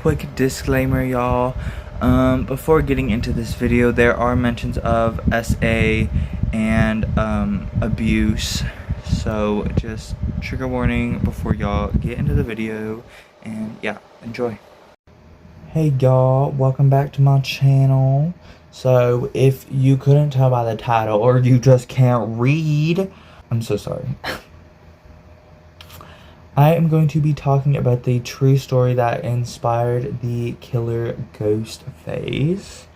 quick disclaimer, y'all. Before getting into this video, there are mentions of SA and abuse, so just trigger warning before y'all get into the video, and yeah, enjoy. Hey y'all, welcome back to my channel. So if you couldn't tell by the title, or you just can't read, I'm so sorry. I am going to be talking about the true story that inspired the killer Ghostface.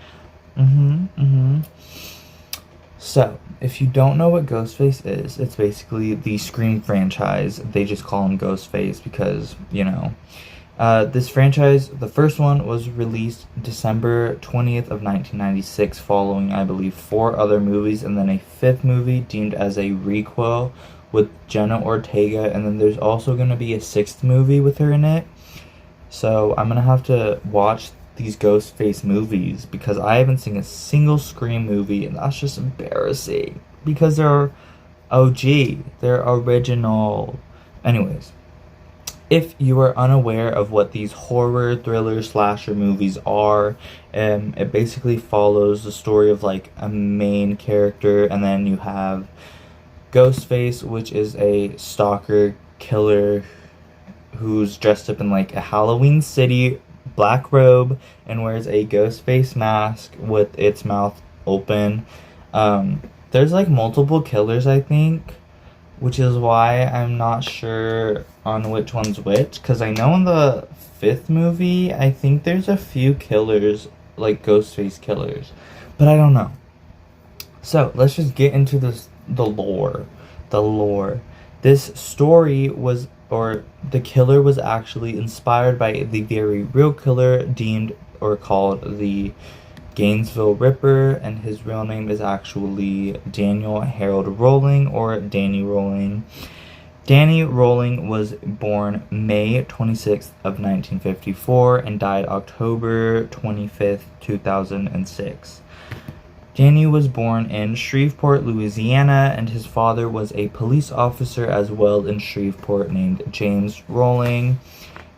So, if you don't know what Ghostface is, it's basically the Scream franchise. They just call him Ghostface because, you know. This franchise, the first one, was released December 20th of 1996, following, I believe, 4 other movies, and then a 5th movie deemed as a requel with Jenna Ortega, and then there's also going to be a 6th movie with her in it. So I'm going to have to watch these Ghostface movies because I haven't seen a single Scream movie, and that's just embarrassing because they're OG, they're original. Anyways, if you are unaware of what these horror, thriller, slasher movies are, it basically follows the story of like a main character, and then you have Ghostface, which is a stalker killer who's dressed up in like a Halloween City black robe and wears a ghost face mask with its mouth open. There's like multiple killers, I think, which is why I'm not sure on which one's which, because I know in the 5th movie I think there's a few killers, like Ghostface killers, but I don't know. So let's just get into the lore. This story was, or the killer was actually inspired by the very real killer deemed or called the Gainesville Ripper, and his real name is actually Daniel Harold Rolling, or Danny Rolling. Danny Rolling was born May 26th of 1954 and died October 25th, 2006. Danny was born in Shreveport, Louisiana, and his father was a police officer as well in Shreveport named James Rolling.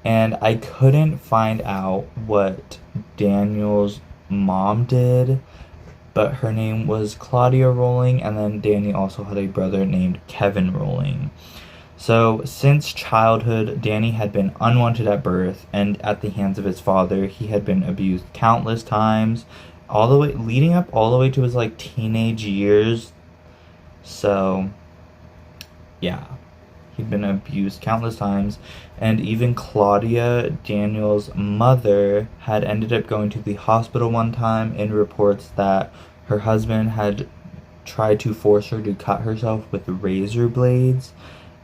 And I couldn't find out what Daniel's mom did, but her name was Claudia Rolling, and then Danny also had a brother named Kevin Rolling. So, since childhood, Danny had been unwanted at birth, and at the hands of his father, he had been abused countless times, all the way leading up all the way to his like teenage years. So yeah, he'd been abused countless times, and even Claudia, Daniel's mother, had ended up going to the hospital one time in reports that her husband had tried to force her to cut herself with razor blades,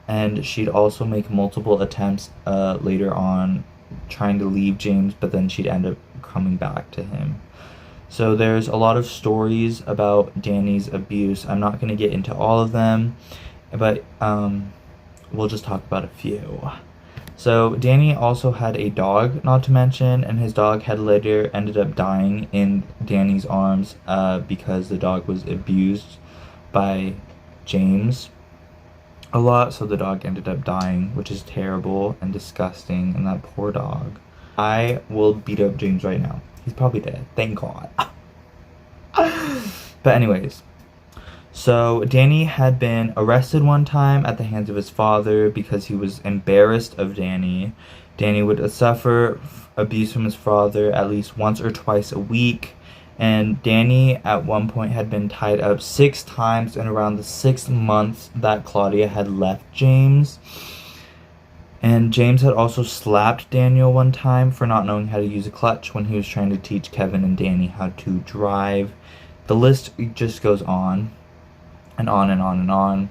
and she'd also make multiple attempts later on trying to leave James, but then she'd end up coming back to him. So there's a lot of stories about Danny's abuse. I'm not going to get into all of them, but we'll just talk about a few. So Danny also had a dog, not to mention, and his dog had later ended up dying in Danny's arms because the dog was abused by James a lot, so the dog ended up dying, which is terrible and disgusting, and that poor dog. I will beat up James right now. He's probably dead. Thank God. But anyways, so Danny had been arrested one time at the hands of his father because he was embarrassed of Danny. Danny would suffer abuse from his father at least once or twice a week. And Danny at one point had been tied up 6 times in around the 6 months that Claudia had left James. And James had also slapped Daniel one time for not knowing how to use a clutch when he was trying to teach Kevin and Danny how to drive. The list just goes on and on and on and on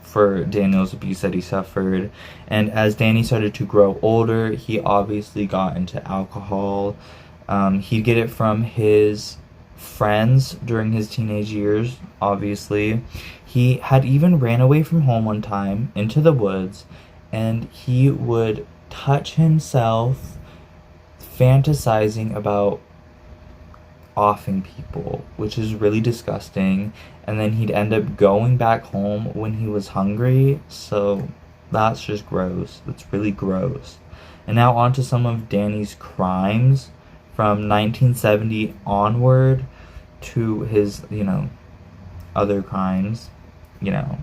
for Daniel's abuse that he suffered. And as Danny started to grow older, he obviously got into alcohol. He'd get it from his friends during his teenage years, obviously. He had even ran away from home one time into the woods, and he would touch himself, fantasizing about offing people, which is really disgusting. And then he'd end up going back home when he was hungry, so that's just gross. That's really gross. And now on to some of Danny's crimes from 1970 onward to his, other crimes, you know.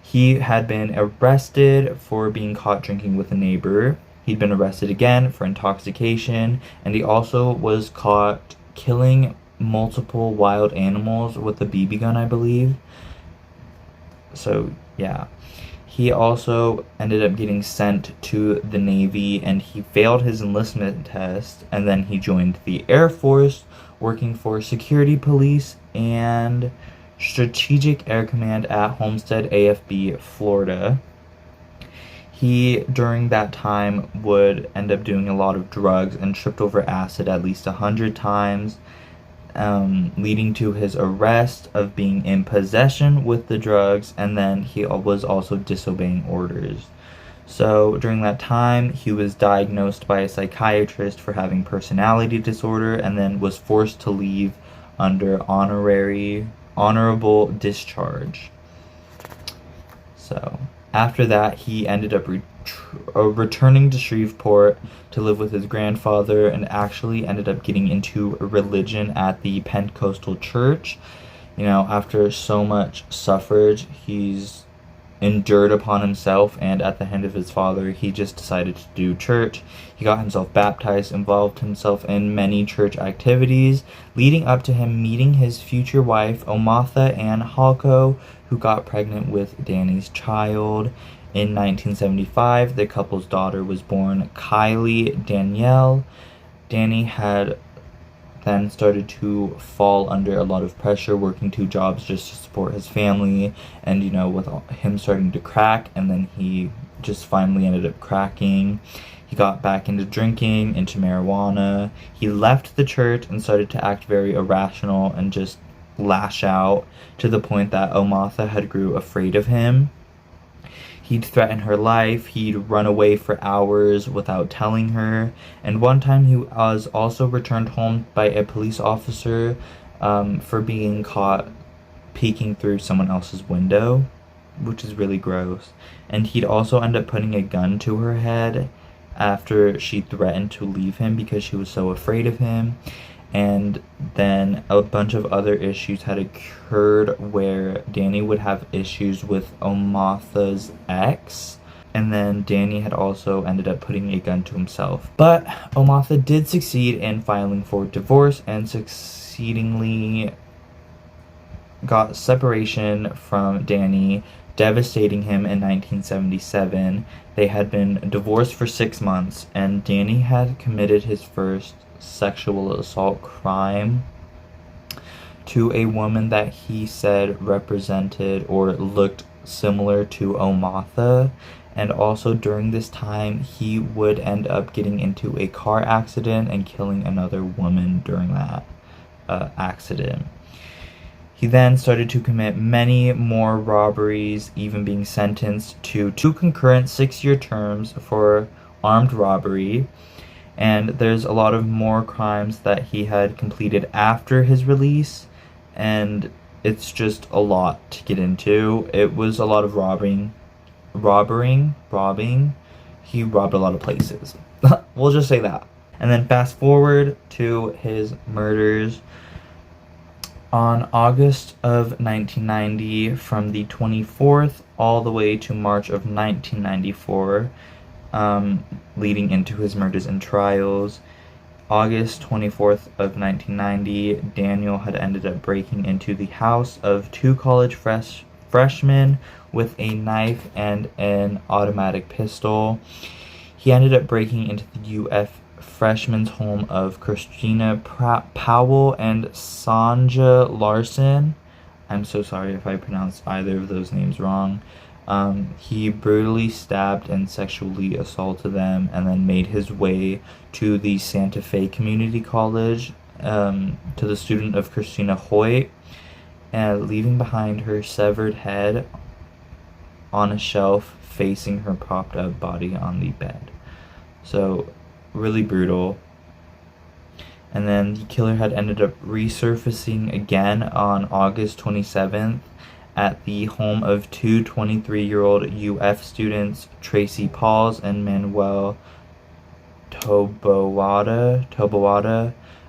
He had been arrested for being caught drinking with a neighbor. He'd been arrested again for intoxication, and he also was caught killing multiple wild animals with a BB gun, I believe. So, yeah. He also ended up getting sent to the Navy, and he failed his enlistment test, and then he joined the Air Force, working for security police and Strategic Air Command at Homestead AFB, Florida. He, during that time, would end up doing a lot of drugs and tripped over acid at least 100 times, leading to his arrest of being in possession with the drugs, and then he was also disobeying orders. So during that time, he was diagnosed by a psychiatrist for having personality disorder, and then was forced to leave under honorable discharge. So after that, he ended up returning to Shreveport to live with his grandfather, and actually ended up getting into religion at the Pentecostal church. After so much suffrage, he's endured upon himself, and at the hand of his father, he just decided to do church. He got himself baptized, involved himself in many church activities, leading up to him meeting his future wife, Omatha Ann Halko, who got pregnant with Danny's child. In 1975, the couple's daughter was born, Kylie Danielle. Danny had then started to fall under a lot of pressure, working 2 jobs just to support his family, and with him starting to crack, and then he just finally ended up cracking. He got back into drinking, into marijuana. He left the church and started to act very irrational and just lash out, to the point that Omatha had grew afraid of him. He'd threaten her life, he'd run away for hours without telling her, and one time he was also returned home by a police officer for being caught peeking through someone else's window, which is really gross. And he'd also end up putting a gun to her head after she threatened to leave him because she was so afraid of him. And then a bunch of other issues had occurred where Danny would have issues with Omatha's ex, and then Danny had also ended up putting a gun to himself. But Omatha did succeed in filing for divorce, and succeedingly got separation from Danny, devastating him in 1977. They had been divorced for 6 months, and Danny had committed his first sexual assault crime to a woman that he said represented or looked similar to Omatha. And also during this time, he would end up getting into a car accident and killing another woman during that accident. He then started to commit many more robberies, even being sentenced to 2 concurrent 6-year terms for armed robbery. And there's a lot of more crimes that he had completed after his release, and it's just a lot to get into. It was a lot of robbing. He robbed a lot of places. We'll just say that. And then fast forward to his murders. On August of 1990, from the 24th all the way to March of 1994, leading into his murders and trials. August 24th of 1990, Daniel had ended up breaking into the house of 2 college freshmen with a knife and an automatic pistol. He ended up breaking into the UF freshmen's home of Christina Powell and Sanja Larson. I'm so sorry if I pronounced either of those names wrong. He brutally stabbed and sexually assaulted them, and then made his way to the Santa Fe Community College, to the student of Christina Hoyt, and leaving behind her severed head on a shelf facing her propped up body on the bed. So really brutal. And then the killer had ended up resurfacing again on August 27th at the home of 2 23-year-old UF students, Tracy Pauls and Manuel Tobowada,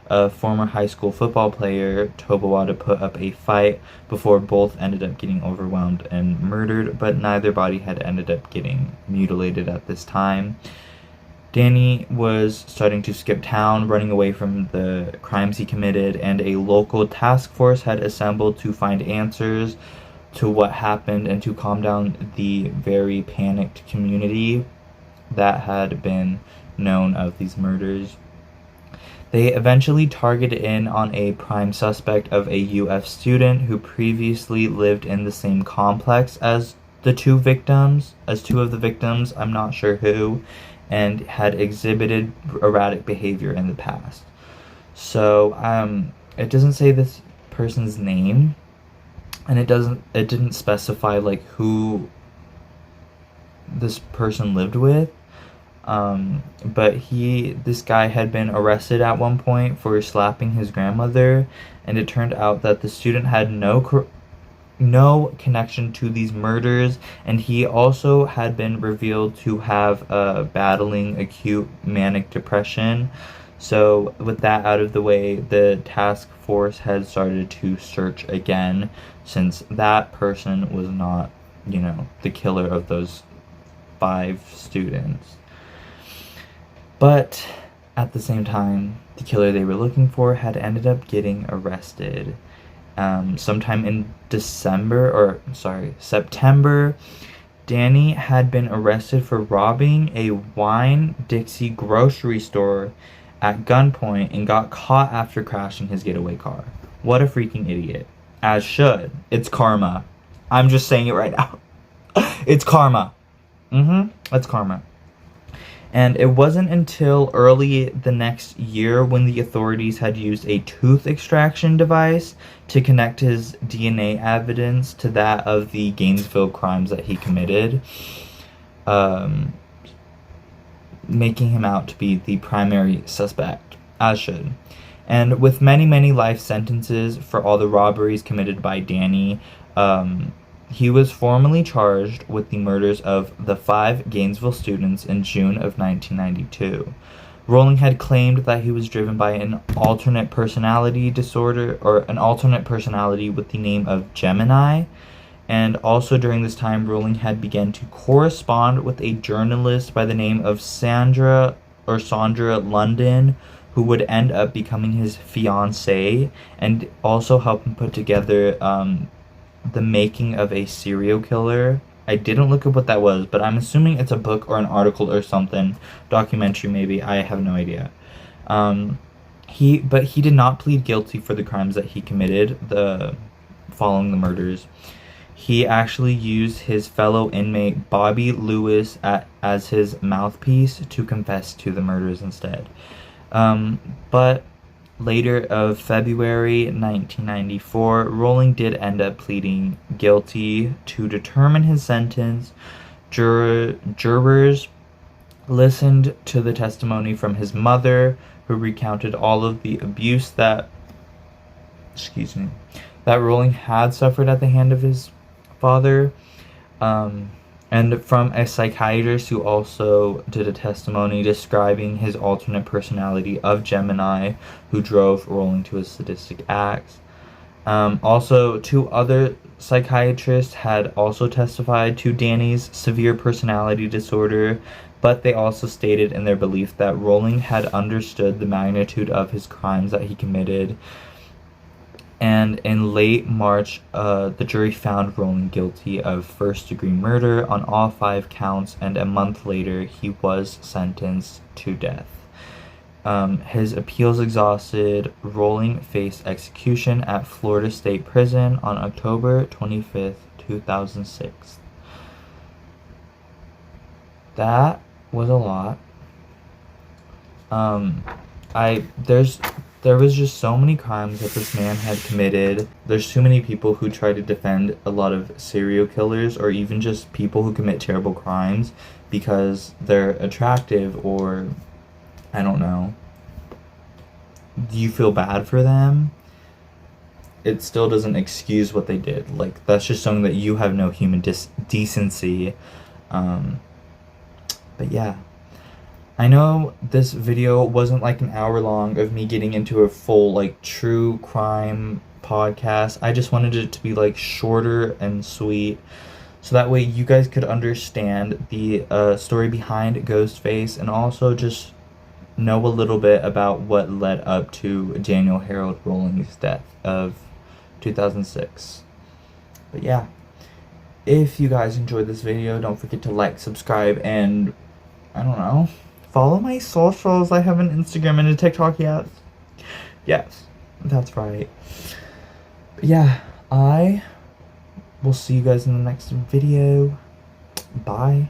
a former high school football player. Tobowada put up a fight before both ended up getting overwhelmed and murdered, but neither body had ended up getting mutilated at this time. Danny was starting to skip town, running away from the crimes he committed, and a local task force had assembled to find answers to what happened and to calm down the very panicked community that had been known of these murders. They eventually targeted in on a prime suspect of a UF student who previously lived in the same complex as two of the victims, I'm not sure who, and had exhibited erratic behavior in the past. So, it doesn't say this person's name, and it didn't specify like who this person lived with. But this guy had been arrested at one point for slapping his grandmother, and it turned out that the student had no connection to these murders, and he also had been revealed to have battling acute manic depression. So with that out of the way, the task force had started to search again, since that person was not, the killer of those 5 students. But at the same time, the killer they were looking for had ended up getting arrested. Sometime in September, Danny had been arrested for robbing a Winn-Dixie grocery store at gunpoint and got caught after crashing his getaway car. What a freaking idiot. As should. It's karma. I'm just saying it right now. It's karma. It's karma. And it wasn't until early the next year when the authorities had used a tooth extraction device to connect his DNA evidence to that of the Gainesville crimes that he committed, making him out to be the primary suspect, as should. And with many, many life sentences for all the robberies committed by Danny, he was formally charged with the murders of the 5 Gainesville students in June of 1992. Rowling had claimed that he was driven by an alternate personality disorder, or an alternate personality with the name of Gemini. And also during this time, Rowling had begun to correspond with a journalist by the name of Sandra London, who would end up becoming his fiancée and also help him put together the making of a serial killer. I didn't look up what that was, but I'm assuming it's a book or an article or something. Documentary maybe, I have no idea. He did not plead guilty for the crimes that he committed following the murders. He actually used his fellow inmate Bobby Lewis as his mouthpiece to confess to the murders instead. But later of February 1994, Rowling did end up pleading guilty. To determine his sentence, jurors listened to the testimony from his mother, who recounted all of the abuse that Rowling had suffered at the hand of his father, and from a psychiatrist who also did a testimony describing his alternate personality of Gemini, who drove Rowling to his sadistic acts. Also, 2 other psychiatrists had also testified to Danny's severe personality disorder, but they also stated in their belief that Rowling had understood the magnitude of his crimes that he committed. And in late March, the jury found Rowling guilty of first-degree murder on all 5 counts, and a month later, he was sentenced to death. His appeals exhausted, Rowling faced execution at Florida State Prison on October 25th, 2006. That was a lot. There was just so many crimes that this man had committed. There's too many people who try to defend a lot of serial killers, or even just people who commit terrible crimes because they're attractive, or I don't know. Do you feel bad for them? It still doesn't excuse what they did. Like, that's just showing that you have no human decency. But yeah. I know this video wasn't like an hour long of me getting into a full like true crime podcast. I just wanted it to be like shorter and sweet, so that way you guys could understand the story behind Ghostface and also just know a little bit about what led up to Daniel Harold Rolling's death of 2006. But yeah, if you guys enjoyed this video, don't forget to like, subscribe, and I don't know, follow my socials. I have an Instagram and a TikTok. Yes, that's right. But yeah, I will see you guys in the next video. Bye.